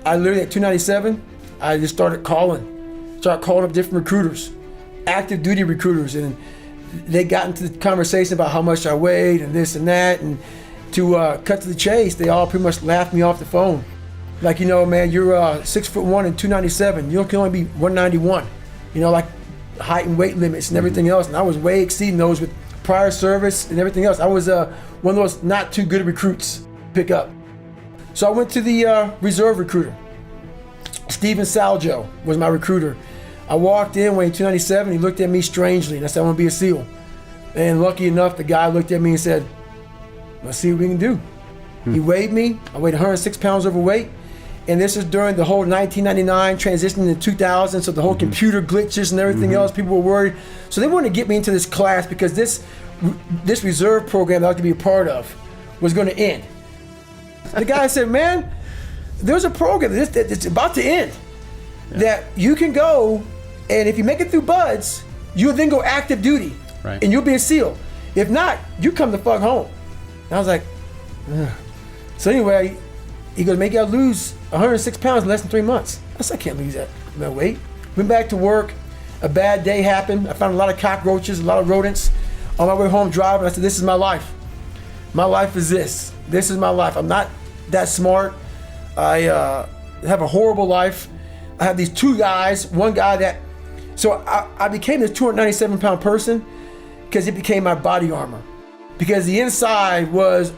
I literally at 297, I just started calling up different recruiters, active duty recruiters, and they got into the conversation about how much I weighed and this and that, and to cut to the chase, they all pretty much laughed me off the phone. Like, you know, man, you're 6'1" and 297. You can only be 191. You know, like height and weight limits and everything else. And I was way exceeding those with prior service and everything else. I was one of those not too good recruits to pick up. So I went to the reserve recruiter. Steven Saljo was my recruiter. I walked in weighing 297. He looked at me strangely, and I said, I want to be a SEAL. And lucky enough, the guy looked at me and said, let's see what we can do. He weighed me. I weighed 106 pounds overweight. And this is during the whole 1999 transition to 2000, so the whole computer glitches and everything else, people were worried. So they wanted to get me into this class because this reserve program that I was going to be a part of was going to end. The guy said, man, there's a program that's about to end that you can go, and if you make it through BUD/S, you'll then go active duty, and you'll be a SEAL. If not, you come the fuck home. And I was like, ugh. So anyway, he goes, make you lose 106 pounds in less than 3 months. I said, I can't lose that weight. Went back to work. A bad day happened. I found a lot of cockroaches, a lot of rodents. On my way home driving, I said, this is my life. My life is this. This is my life. I'm not that smart. I have a horrible life. I have these two guys, one guy that, so I became this 297 pound person because it became my body armor. Because the inside was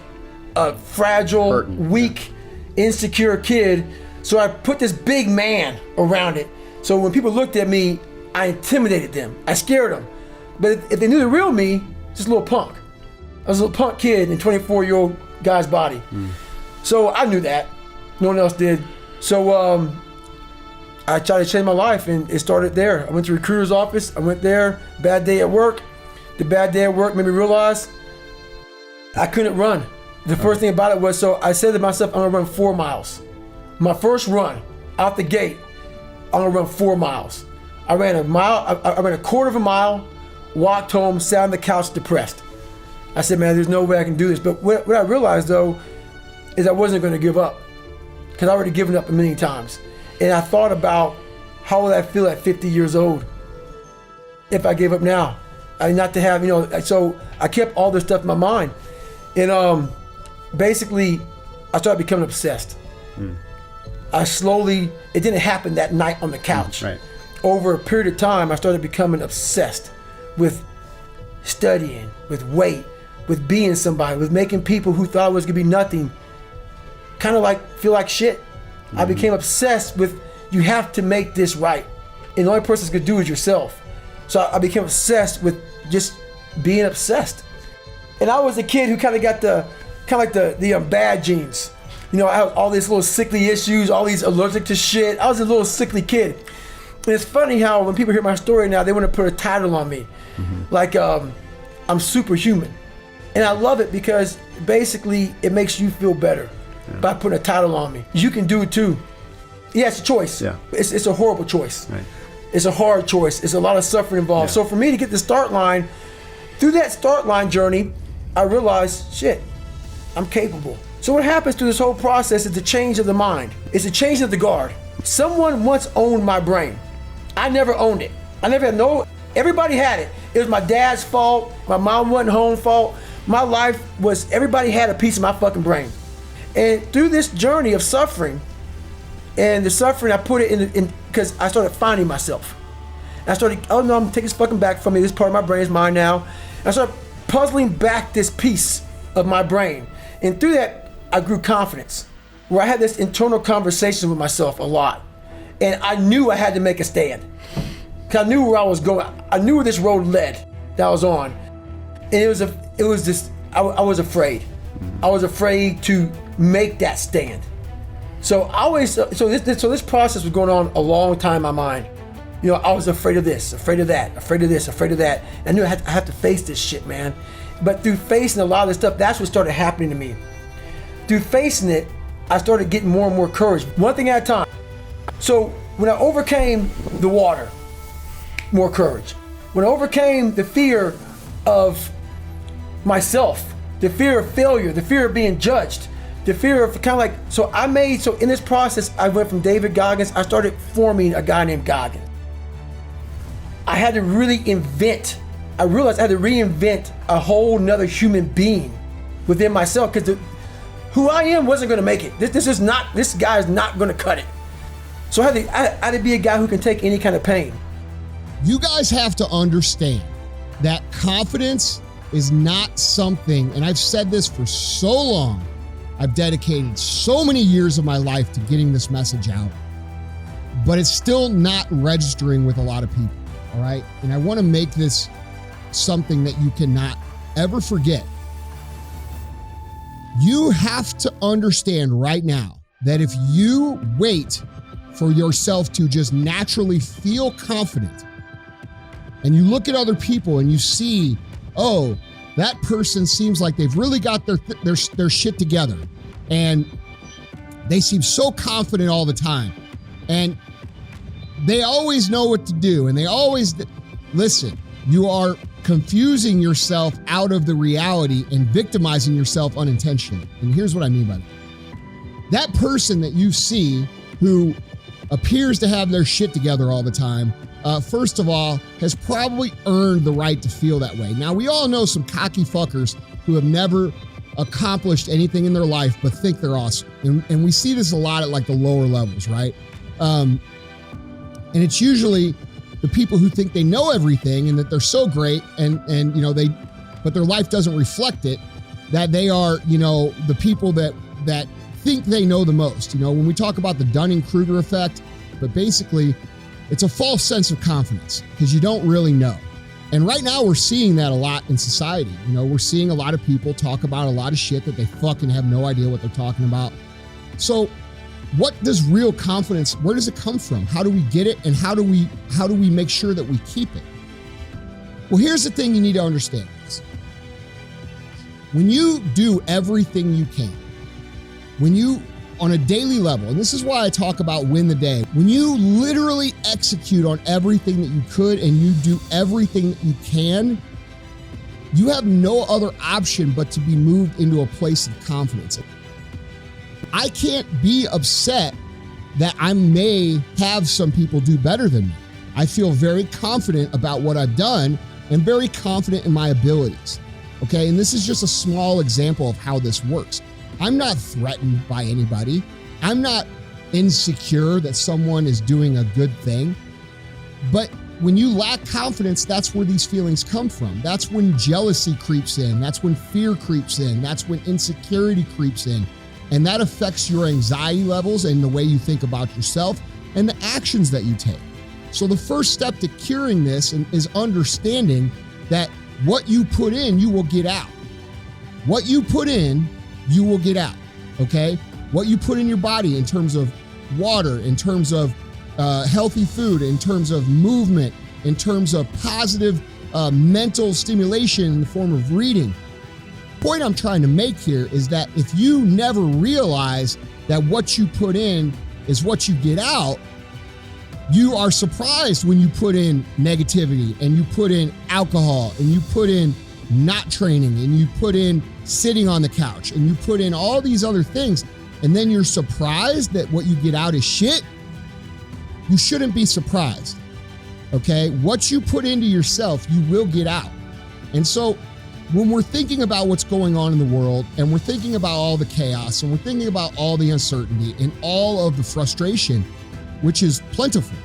a fragile, weak, insecure kid, so I put this big man around it. So when people looked at me, I intimidated them. I scared them. But if they knew the real me, just a little punk. I was a little punk kid in a 24-year-old guy's body. So I knew that. No one else did. So I tried to change my life, and it started there. I went to the recruiter's office. I went there. Bad day at work. The bad day at work made me realize I couldn't run. The first thing about it was, so I said to myself, I'm gonna run 4 miles. My first run out the gate, I'm gonna run 4 miles. I ran a mile, I ran a quarter of a mile, walked home, sat on the couch depressed. I said, man, there's no way I can do this. But what I realized though, is I wasn't gonna give up, because I already given up a million times. And I thought about, how would I feel at 50 years old if I gave up now? I mean, not to have, you know, so I kept all this stuff in my mind. And basically, I started becoming obsessed. I slowly, it didn't happen that night on the couch. Over a period of time, I started becoming obsessed with studying, with weight, with being somebody, with making people who thought I was gonna be nothing kind of like feel like shit. I became obsessed with, you have to make this right. And the only person that's gonna do it is yourself. So I became obsessed with just being obsessed. And I was a kid who kind of got the bad genes. You know, I had all these little sickly issues, all these allergic to shit. I was a little sickly kid. And it's funny how when people hear my story now, they want to put a title on me. Like, I'm superhuman. And I love it because basically it makes you feel better by putting a title on me. You can do it too. Yeah, it's a choice. It's a horrible choice. It's a hard choice. It's a lot of suffering involved. So for me to get the start line, through that start line journey, I realized, shit, I'm capable. So what happens through this whole process is the change of the mind. It's a change of the guard. Someone once owned my brain. I never owned it. I never had everybody had it. It was my dad's fault, my mom wasn't home fault. My life was, everybody had a piece of my fucking brain. And through this journey of suffering, and the suffering, I put it in because I started finding myself. And I started, oh no, I'm gonna take this fucking back from me. This part of my brain is mine now. And I started puzzling back this piece of my brain. And through that, I grew confidence, where I had this internal conversation with myself a lot. And I knew I had to make a stand. Because I knew where I was going. I knew where this road led that I was on. And I was afraid. I was afraid to make that stand. So this process was going on a long time in my mind. You know, I was afraid of this, afraid of that, afraid of this, afraid of that. I knew I had to face this shit, man. But through facing a lot of this stuff, that's what started happening to me. Through facing it, I started getting more and more courage, one thing at a time. So when I overcame the water, more courage. When I overcame the fear of myself, the fear of failure, the fear of being judged, The fear of kind of like, so in this process, I went from David Goggins, I started forming a guy named Goggins. I had to really I realized I had to reinvent a whole nother human being within myself, because who I am wasn't gonna make it. This guy is not gonna cut it. So I had to be a guy who can take any kind of pain. You guys have to understand that confidence is not something, and I've said this for so long, I've dedicated so many years of my life to getting this message out, but it's still not registering with a lot of people, all right? And I want to make this something that you cannot ever forget. You have to understand right now that if you wait for yourself to just naturally feel confident, and you look at other people and you see, oh, that person seems like they've really got their shit together, and they seem so confident all the time, and they always know what to do, and they always listen. You are confusing yourself out of the reality and victimizing yourself unintentionally. And here's what I mean by that. That person that you see who appears to have their shit together all the time, first of all, has probably earned the right to feel that way. Now, we all know some cocky fuckers who have never accomplished anything in their life but think they're awesome. And we see this a lot at like the lower levels, right? And it's usually the people who think they know everything and that they're so great and you know, but their life doesn't reflect it, that they are, you know, the people that think they know the most. You know, when we talk about the Dunning-Kruger effect, but basically it's a false sense of confidence because you don't really know. And right now we're seeing that a lot in society. You know, we're seeing a lot of people talk about a lot of shit that they fucking have no idea what they're talking about. So what does real confidence, where does it come from? How do we get it? And how do we make sure that we keep it? Well, here's the thing you need to understand is when you do everything you can, when you, on a daily level, and this is why I talk about win the day, when you literally execute on everything that you could and you do everything that you can, you have no other option but to be moved into a place of confidence. I can't be upset that I may have some people do better than me. I feel very confident about what I've done and very confident in my abilities. Okay, and this is just a small example of how this works. I'm not threatened by anybody. I'm not insecure that someone is doing a good thing. But when you lack confidence, that's where these feelings come from. That's when jealousy creeps in. That's when fear creeps in. That's when insecurity creeps in. And that affects your anxiety levels and the way you think about yourself and the actions that you take. So the first step to curing this is understanding that what you put in, you will get out. What you put in, you will get out, okay? What you put in your body in terms of water, in terms of healthy food, in terms of movement, in terms of positive mental stimulation in the form of reading. The point I'm trying to make here is that if you never realize that what you put in is what you get out, you are surprised when you put in negativity and you put in alcohol and you put in not training and you put in sitting on the couch and you put in all these other things, and then you're surprised that what you get out is shit. You shouldn't be surprised, okay? What you put into yourself, you will get out. And so when we're thinking about what's going on in the world and we're thinking about all the chaos and we're thinking about all the uncertainty and all of the frustration, which is plentiful,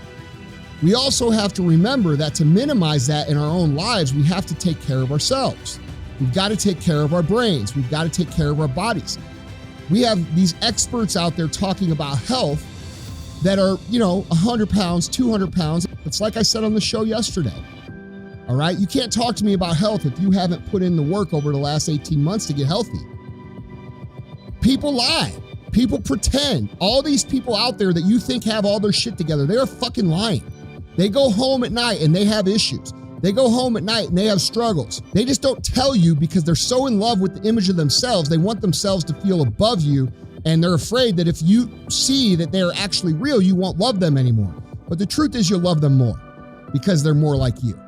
we also have to remember that to minimize that in our own lives, we have to take care of ourselves. We've got to take care of our brains. We've got to take care of our bodies. We have these experts out there talking about health that are, 100 pounds, 200 pounds. It's like I said on the show yesterday. All right. You can't talk to me about health if you haven't put in the work over the last 18 months to get healthy. People lie. People pretend. All these people out there that you think have all their shit together, they are fucking lying. They go home at night and they have issues. They go home at night and they have struggles. They just don't tell you because they're so in love with the image of themselves. They want themselves to feel above you, and they're afraid that if you see that they're actually real, you won't love them anymore. But the truth is you'll love them more because they're more like you.